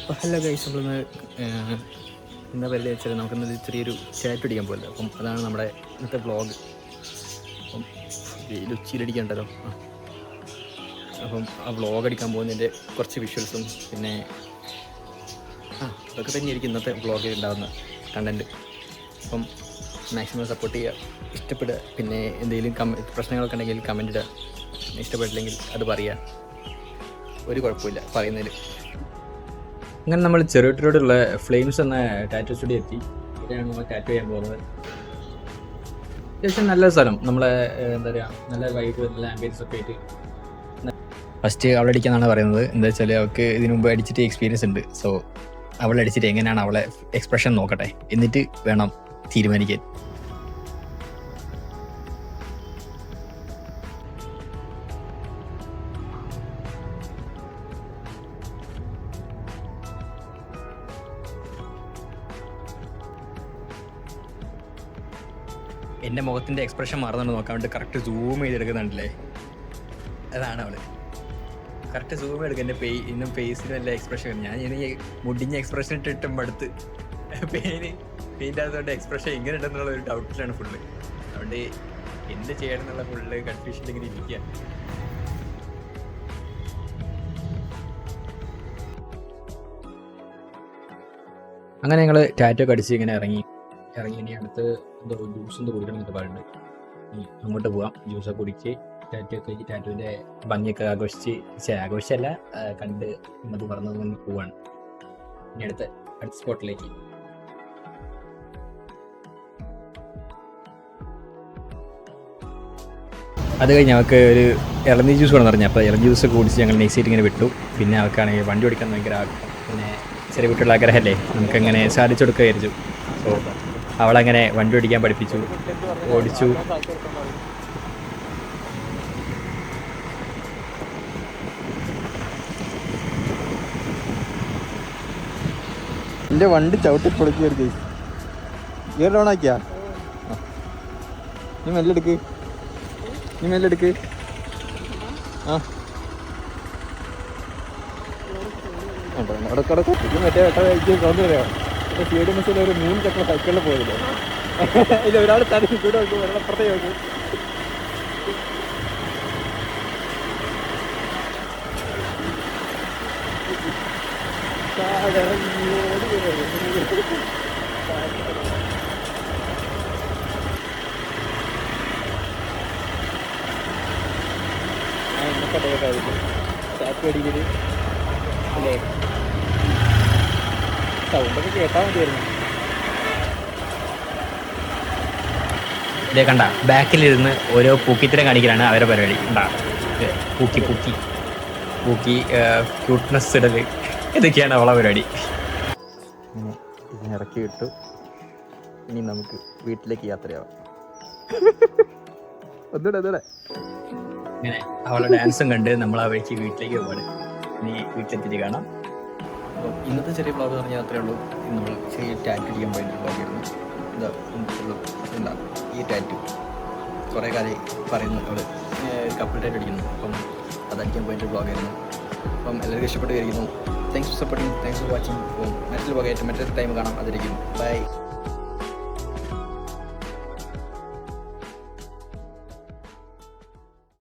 Hello guys, നമ്മളിന്ന് എന്താ പറയുക വെച്ചാൽ നമുക്കിന്നൊരു ചെറിയൊരു ചാറ്റ് അടിക്കാൻ പോകില്ല. അപ്പം അതാണ് നമ്മുടെ ഇന്നത്തെ വ്ളോഗ്. അപ്പം ഉച്ചയിലടിക്കണ്ടല്ലോ. അപ്പം ആ വ്ളോഗ് അടിക്കാൻ പോകുന്നതിൻ്റെ കുറച്ച് വിഷ്വൽസും പിന്നെ അതൊക്കെ തന്നെയായിരിക്കും ഇന്നത്തെ വ്ളോഗിൽ ഉണ്ടാകുന്ന കണ്ടൻറ്റ്. അപ്പം മാക്സിമം സപ്പോർട്ട് ചെയ്യുക, ഇഷ്ടപ്പെടുക. പിന്നെ എന്തെങ്കിലും പ്രശ്നങ്ങളൊക്കെ ഉണ്ടെങ്കിൽ കമൻറ്റ് ഇടുക. ഇഷ്ടപ്പെട്ടില്ലെങ്കിൽ അത് പറയുക, ഒരു കുഴപ്പമില്ല പറയുന്നതിൽ. അങ്ങനെ നമ്മൾ ചെറുട്ടിലോടുള്ള ഫ്ലെയിംസ് എന്ന ടാറ്റോ സ്റ്റുഡിയോ എത്തി. ഇവിടെയാണ് നമ്മൾ ടാറ്റോ ചെയ്യാൻ പോകുന്നത്. അത്യാവശ്യം നല്ല സ്ഥലം, നമ്മളെ എന്താ പറയുക, നല്ല വൈബ്, നല്ല ആംബിയൻസ് ഒക്കെ ആയിട്ട്. ഫസ്റ്റ് അവളെ അടിക്കാന്നാണ് പറയുന്നത്. എന്താ വെച്ചാൽ അവൾക്ക് ഇതിനു മുമ്പ് അടിച്ചിട്ട് എക്സ്പീരിയൻസ് ഉണ്ട്. സോ അവളെ അടിച്ചിട്ട് എങ്ങനെയാണ് അവളെ എക്സ്പ്രഷൻ നോക്കട്ടെ, എന്നിട്ട് വേണം തീരുമാനിക്കാൻ. എൻ്റെ മുഖത്തിൻ്റെ എക്സ്പ്രഷൻ മാറുന്നുണ്ട് നോക്കാൻ വേണ്ടി കറക്റ്റ് സൂം ചെയ്തെടുക്കുന്നുണ്ടല്ലേ. അതാണ് അവൾ കറക്റ്റ് സൂം എടുക്കുക. എൻ്റെ ഇന്നും ഫേസിന് നല്ല എക്സ്പ്രഷൻ. ഞാൻ ഇനി മുടിഞ്ഞ എക്സ്പ്രഷൻ ഇട്ടിട്ടും അടുത്ത് പെയിൻ്റ് ആയതുകൊണ്ട് എക്സ്പ്രഷൻ എങ്ങനെ ഉണ്ടെന്നുള്ള ഒരു ഡൗട്ടിലാണ് ഫുള്ള്. അതുകൊണ്ട് എന്ത് ചെയ്യണം എന്നുള്ള ഫുള്ള് കൺഫ്യൂഷനിൽ ഇങ്ങനെ ഇരിക്കുക. അങ്ങനെ ഞങ്ങൾ ടാറ്റോ കടിച്ച് ഇങ്ങനെ ഇറങ്ങി ഇനി അടുത്ത് എന്തോ ജ്യൂസ് എന്തോ കുടിക്കണം എന്നൊക്കെ പറയുന്നുണ്ട്. അങ്ങോട്ട് പോവാം, ജ്യൂസൊക്കെ കുടിച്ച് ടാറ്റോൻ്റെ ഭംഗിയൊക്കെ ആഘോഷിച്ചല്ല കണ്ട് അത് പറഞ്ഞത് പോവാണ് ഇനി അടുത്ത സ്പോട്ടിലേക്ക്. അത് കഴിഞ്ഞ് അവൾക്ക് ഒരു ഇളനീർ ജ്യൂസ് വേണമെന്ന് പറഞ്ഞു. അപ്പോൾ ഇളനീർ ജ്യൂസ് കുടിച്ച് ഞങ്ങൾ നെക്സ്റ്റ് ഇങ്ങനെ വിട്ടു. പിന്നെ അവൾക്കാണെങ്കിൽ വണ്ടി ഓടിക്കാൻ ഭയങ്കര ആഗ്രഹം. പിന്നെ ചെറിയ കുട്ടികളുടെ ആഗ്രഹമല്ലേ, നമുക്കങ്ങനെ സാധിച്ചു കൊടുക്കുക വിചാരിച്ചു. സോ അവളങ്ങനെ വണ്ടി ഓടിക്കാൻ പഠിപ്പിച്ചു, ഓടിച്ചു. എൻ്റെ വണ്ടി ചവിട്ടി പൊളിക്ക് കയറി ഗിയർ ഡൗൺ ആക്കിയാ. നീ മെല്ലെടുക്ക് ഇടക്കിടക്ക് മറ്റേ സൗണ്ട് പറയാം. സ്പീഡ് മിസ്സിൽ ഒരു 3 ചക്ര സൈക്കിളിൽ പോയില്ലേ, ഇത് ഒരാൾ തലക്ക് കൂടെ വെക്കും, ഒരാൾ അപ്പുറത്തേക്ക് വെക്കും. അടിക്കല് അല്ലേ, സൗണ്ടൊക്കെ കേട്ടാൽ മതിയായിരുന്നു. ഇതേ കണ്ട, ബാക്കിലിരുന്ന് ഓരോ പൂക്കിത്തരം കാണിക്കലാണ് അവരെ പരിപാടി. കണ്ടാ, പൂക്കി ക്യൂട്ട്നെസ് ഇടല്, ഇതൊക്കെയാണ് അവളെ പരിപാടി. ഇതിനിറക്കി വിട്ടു. ഇനി നമുക്ക് വീട്ടിലേക്ക് യാത്രയാവാം. ഒന്നൂടെ ഇങ്ങനെ അവളെ ഡാൻസും കണ്ട് നമ്മൾ ആ വഴിക്ക് വീട്ടിലേക്ക് പോവാണ്. ഇനി വീട്ടിലെത്തിയിട്ട് കാണാം. അപ്പോൾ ഇന്നത്തെ ചെറിയ വ്ളോഗ് പറഞ്ഞാൽ അത്രയേ ഉള്ളൂ. നമ്മൾ ചെറിയ ടാറ്റു അടിക്കാൻ പോയിട്ട് വ്ളോഗായിരുന്നു. എന്താ ഈ ടാറ്റു കുറേ കാലം പറയുന്നു, അവൾ കപ്പിൾ ടാറ്റു അടിക്കുന്നു. അപ്പം അതടിക്കാൻ പോയിട്ട് വ്ളോഗായിരുന്നു. അപ്പം എല്ലാവർക്കും ഇഷ്ടപ്പെട്ട് കഴിക്കുന്നു. Thanks for supporting, thanks for watching. അപ്പം മറ്റൊരു വ്ളോഗായിട്ട് മറ്റൊരു ടൈം കാണാം. അതിരിക്കും. ബൈ.